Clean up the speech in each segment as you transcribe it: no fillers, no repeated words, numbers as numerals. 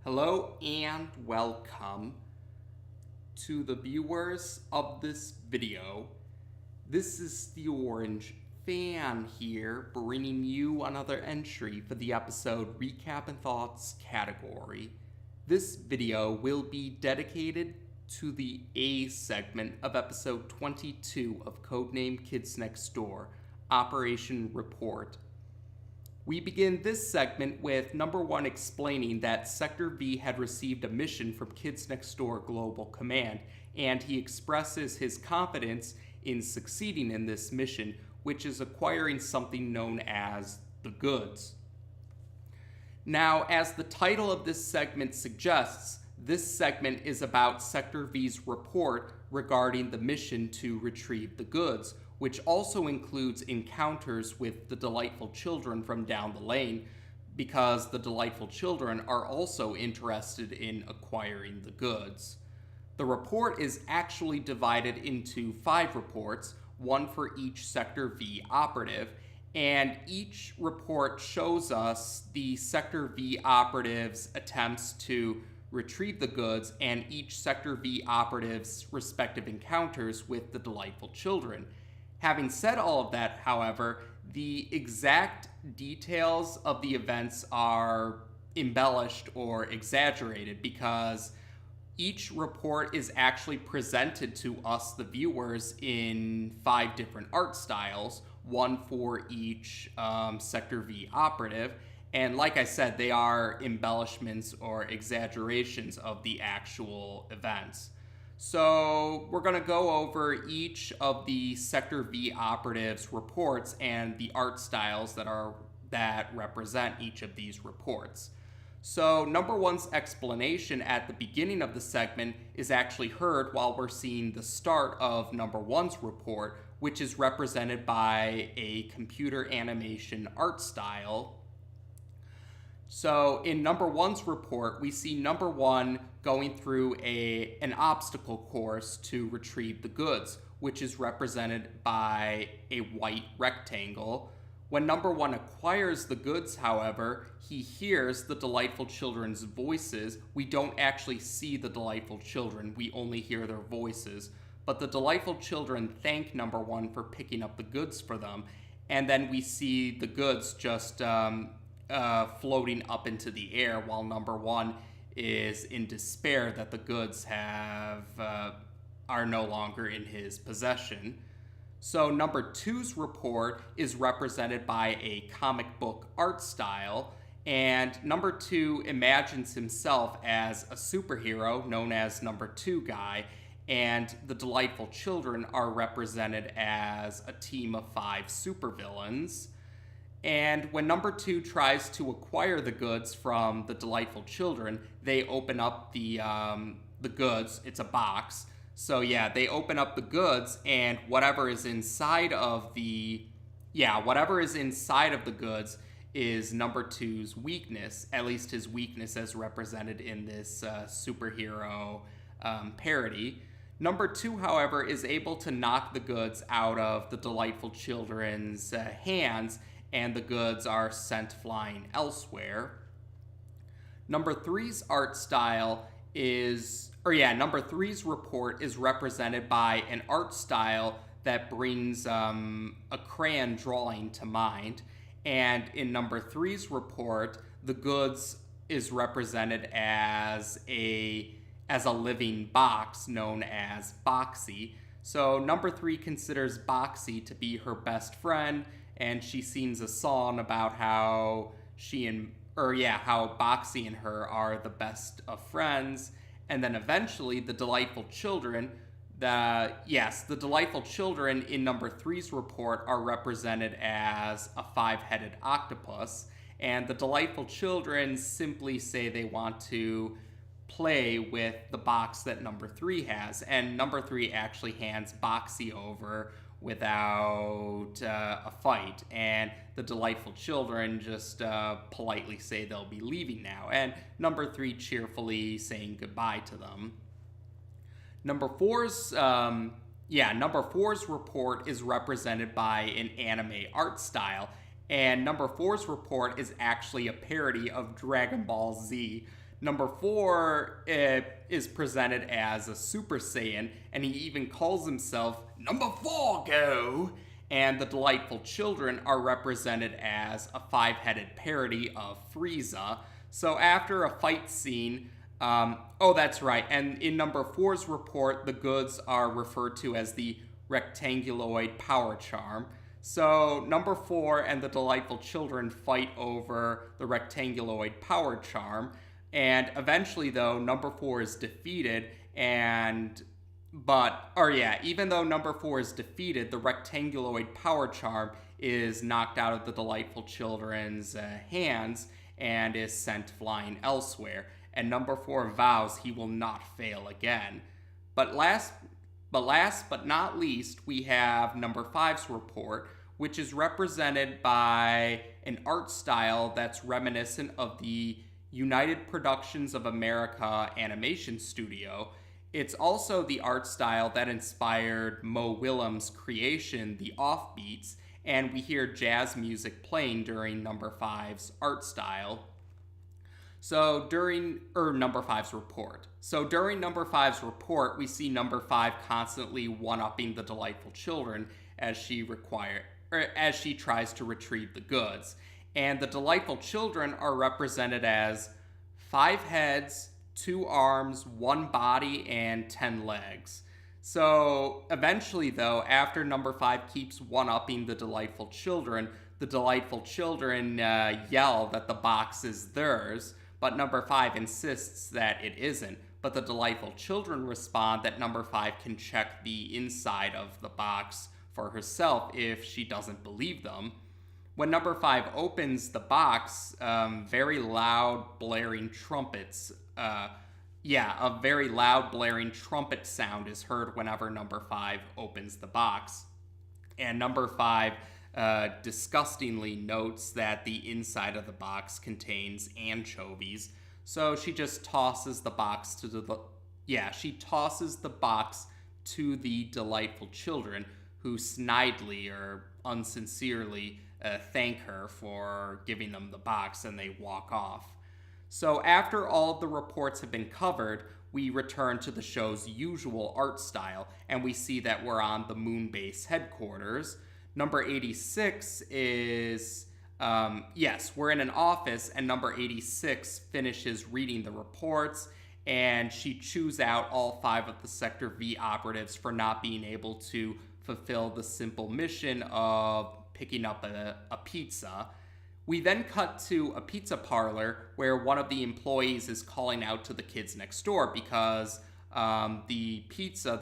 Hello and welcome to the viewers of this video. This is the Orange Fan here, bringing you another entry for the episode Recap and Thoughts category. This video will be dedicated to the A segment of episode 22 of Codename Kids Next Door, Operation Report. We begin this segment with number 1 explaining that Sector V had received a mission from Kids Next Door Global Command, and he expresses his confidence in succeeding in this mission, which is acquiring something known as the goods. Now, as the title of this segment suggests, this segment is about Sector V's report regarding the mission to retrieve the goods, which also includes encounters with the delightful children from down the lane, because the delightful children are also interested in acquiring the goods. The report is actually divided into 5 reports, one for each Sector V operative, and each report shows us the Sector V operative's attempts to retrieve the goods and each Sector V operative's respective encounters with the delightful children. Having said all of that, however, the exact details of the events are embellished or exaggerated because each report is actually presented to us, the viewers, in 5 different art styles, one for each Sector V operative. And like I said, they are embellishments or exaggerations of the actual events. So we're going to go over each of the Sector V operatives reports and the art styles that represent each of these reports. So number 1's explanation at the beginning of the segment is actually heard while we're seeing the start of number 1's report, which is represented by a computer animation art style. So in number 1's report, we see number 1 going through an obstacle course to retrieve the goods, which is represented by a white rectangle. When number 1 acquires the goods, however, he hears the delightful children's voices. We don't actually see the delightful children, we only hear their voices. But the delightful children thank number 1 for picking up the goods for them, and then we see the goods just floating up into the air while number 1 is in despair that the goods are no longer in his possession. So number 2's report is represented by a comic book art style, and number 2 imagines himself as a superhero known as number 2 guy, and the delightful children are represented as a team of 5 supervillains. And when number 2 tries to acquire the goods from the delightful children, they open up the goods. It's a box. So yeah, they open up the goods, and whatever is inside of the goods is number 2's weakness, at least his weakness as represented in this superhero parody. Number 2, however, is able to knock the goods out of the delightful children's hands, and the goods are sent flying elsewhere. Number 3's art style number 3's report is represented by an art style that brings a crayon drawing to mind. And in number 3's report, the goods is represented as a living box known as Boxy. So number 3 considers Boxy to be her best friend, and she sings a song about how how Boxy and her are the best of friends. And then eventually the delightful children in number 3's report are represented as a 5-headed octopus, and the delightful children simply say they want to play with the box that number 3 has, and number 3 actually hands Boxy over without a fight, and the delightful children just politely say they'll be leaving now, and number 3 cheerfully saying goodbye to them. Number 4's report is represented by an anime art style, and number 4's report is actually a parody of Dragon Ball Z. Number 4 is presented as a Super Saiyan, and he even calls himself Number 4 Go! And the Delightful Children are represented as a 5-headed parody of Frieza. So after a fight scene, oh, that's right, and in number 4's report, the goods are referred to as the rectanguloid power charm. So number 4 and the Delightful Children fight over the rectanguloid power charm, and eventually, though, number 4 is defeated, even though number 4 is defeated, the rectanguloid power charm is knocked out of the Delightful Children's hands and is sent flying elsewhere. And number 4 vows he will not fail again. But last but not least, we have number 5's report, which is represented by an art style that's reminiscent of the United Productions of America animation studio. It's also the art style that inspired Mo Willems' creation, The Offbeats, and we hear jazz music playing during number 5's art style. Number 5's report. So during number 5's report, we see number 5 constantly one-upping the Delightful Children as she tries to retrieve the goods. And the Delightful Children are represented as 5 heads, 2 arms, 1 body, and 10 legs. So eventually, though, after number 5 keeps one-upping the Delightful Children yell that the box is theirs, but number 5 insists that it isn't. But the Delightful Children respond that number 5 can check the inside of the box for herself if she doesn't believe them. When number 5 opens the box, very loud blaring trumpets, a very loud blaring trumpet sound is heard whenever number 5 opens the box. And number 5 disgustingly notes that the inside of the box contains anchovies, so she just tosses the box to the Delightful Children, who snidely or unsincerely thank her for giving them the box, and they walk off. So after all of the reports have been covered, we return to the show's usual art style, and we see that we're on the Moonbase headquarters. Number 86 is, we're in an office, and number 86 finishes reading the reports, and she chews out all 5 of the Sector V operatives for not being able to fulfill the simple mission of picking up a pizza. We then cut to a pizza parlor where one of the employees is calling out to the kids next door because the pizza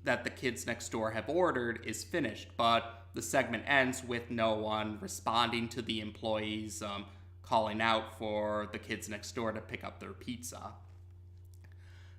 that the kids next door have ordered is finished, but the segment ends with no one responding to the employees calling out for the kids next door to pick up their pizza.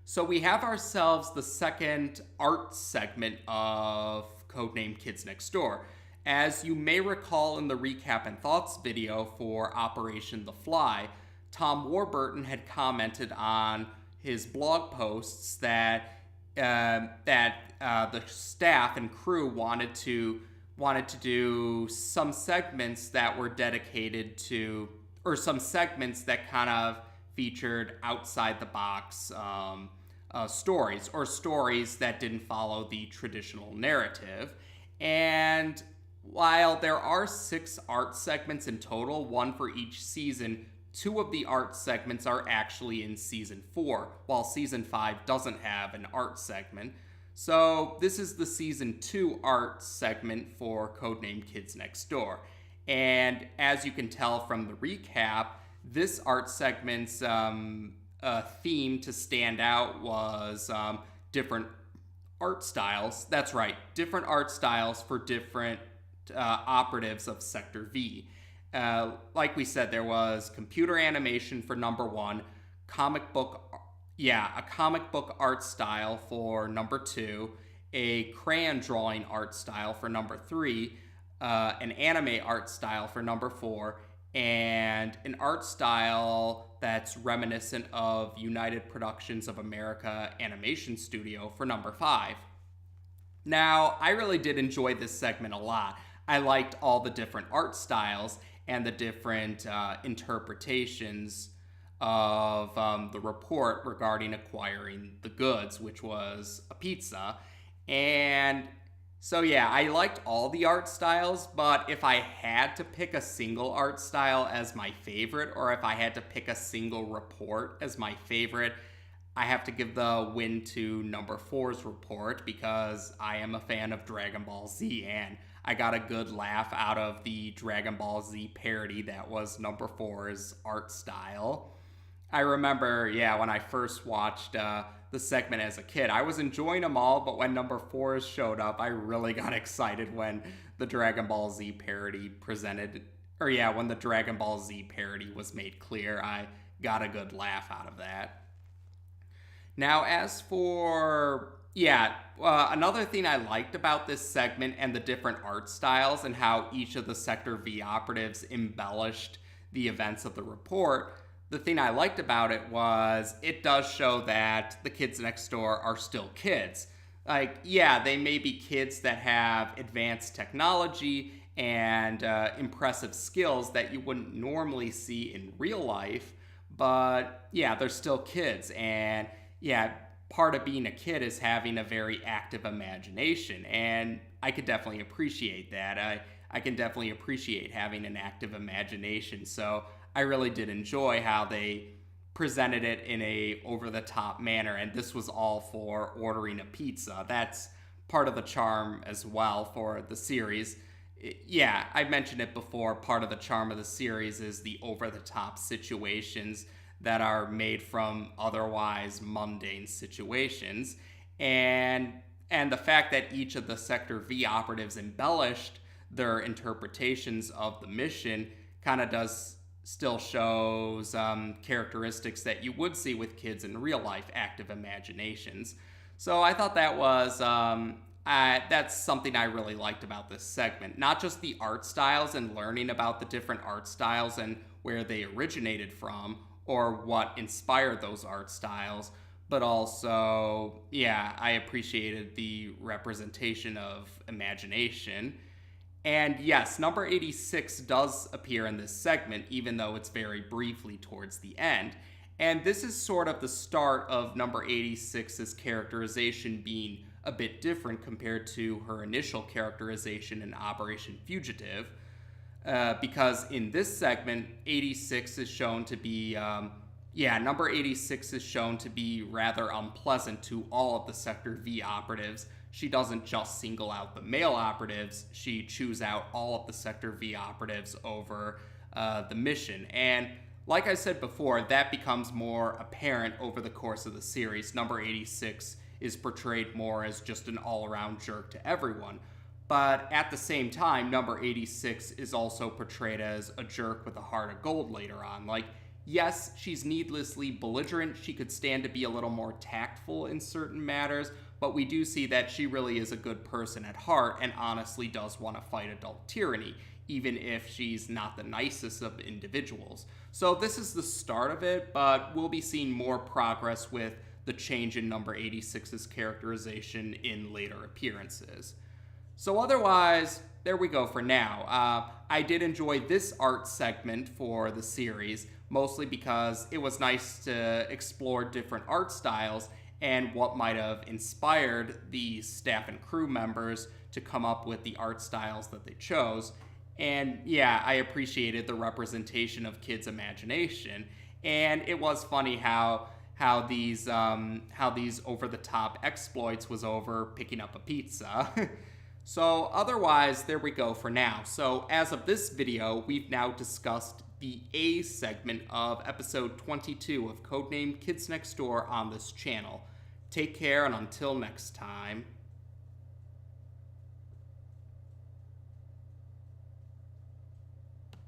So we have ourselves the second art segment of Codename Kids Next Door. As you may recall in the Recap and Thoughts video for Operation The Fly, Tom Warburton had commented on his blog posts that the staff and crew wanted to do some segments that were dedicated to, or some segments that kind of featured outside the box stories, or stories that didn't follow the traditional narrative. And while there are 6 art segments in total, 1 for each season, 2 of the art segments are actually in Season 4, while Season 5 doesn't have an art segment. So this is the Season 2 art segment for Codename Kids Next Door. And as you can tell from the recap, this art segment's theme to stand out was different art styles. That's right, different art styles for different operatives of Sector V. Like we said, there was computer animation for number 1, a comic book art style for number 2, a crayon drawing art style for number 3, an anime art style for number 4, and an art style that's reminiscent of United Productions of America animation studio for number 5. Now, I really did enjoy this segment a lot. I liked all the different art styles and the different interpretations of the report regarding acquiring the goods, which was a pizza. And so, yeah, I liked all the art styles, but if I had to pick a single art style as my favorite, or if I had to pick a single report as my favorite, I have to give the win to number four's report because I am a fan of Dragon Ball Z, and I got a good laugh out of the Dragon Ball Z parody that was number four's art style. I remember, yeah, when I first watched the segment as a kid, I was enjoying them all, but when number four showed up, I really got excited when the Dragon Ball Z parody presented, or yeah, when the Dragon Ball Z parody was made clear, I got a good laugh out of that. Now, as for, yeah, another thing I liked about this segment and the different art styles and how each of the Sector V operatives embellished the events of the report, the thing I liked about it was it does show that the kids next door are still kids. Like, yeah, they may be kids that have advanced technology and impressive skills that you wouldn't normally see in real life, but yeah, they're still kids. And yeah, part of being a kid is having a very active imagination, and I could definitely appreciate that. I can definitely appreciate having an active imagination. So I really did enjoy how they presented it in a over-the-top manner, and this was all for ordering a pizza. That's part of the charm as well for the series. Yeah, I mentioned it before, part of the charm of the series is the over-the-top situations that are made from otherwise mundane situations. And the fact that each of the Sector V operatives embellished their interpretations of the mission kind of does still shows characteristics that you would see with kids in real life active imaginations. So I thought that was that's something I really liked about this segment. Not just the art styles and learning about the different art styles and where they originated from or what inspired those art styles, but also, yeah, I appreciated the representation of imagination. And yes, number 86 does appear in this segment, even though it's very briefly towards the end. And this is sort of the start of number 86's characterization being a bit different compared to her initial characterization in Operation Fugitive. Because in this segment, 86 is shown to be, number 86 is shown to be rather unpleasant to all of the Sector V operatives. She doesn't just single out the male operatives, she chews out all of the Sector V operatives over the mission. And like I said before, that becomes more apparent over the course of the series. Number 86 is portrayed more as just an all-around jerk to everyone. But at the same time, number 86 is also portrayed as a jerk with a heart of gold later on. Like, yes, she's needlessly belligerent. She could stand to be a little more tactful in certain matters, but we do see that she really is a good person at heart and honestly does want to fight adult tyranny, even if she's not the nicest of individuals. So this is the start of it, but we'll be seeing more progress with the change in number 86's characterization in later appearances. So otherwise, there we go for now. I did enjoy this art segment for the series, mostly because it was nice to explore different art styles and what might have inspired the staff and crew members to come up with the art styles that they chose. And yeah, I appreciated the representation of kids' imagination. And it was funny how these over-the-top exploits was over picking up a pizza. So otherwise, there we go for now. So as of this video, we've now discussed the A segment of episode 22 of Codename Kids Next Door on this channel. Take care, and until next time.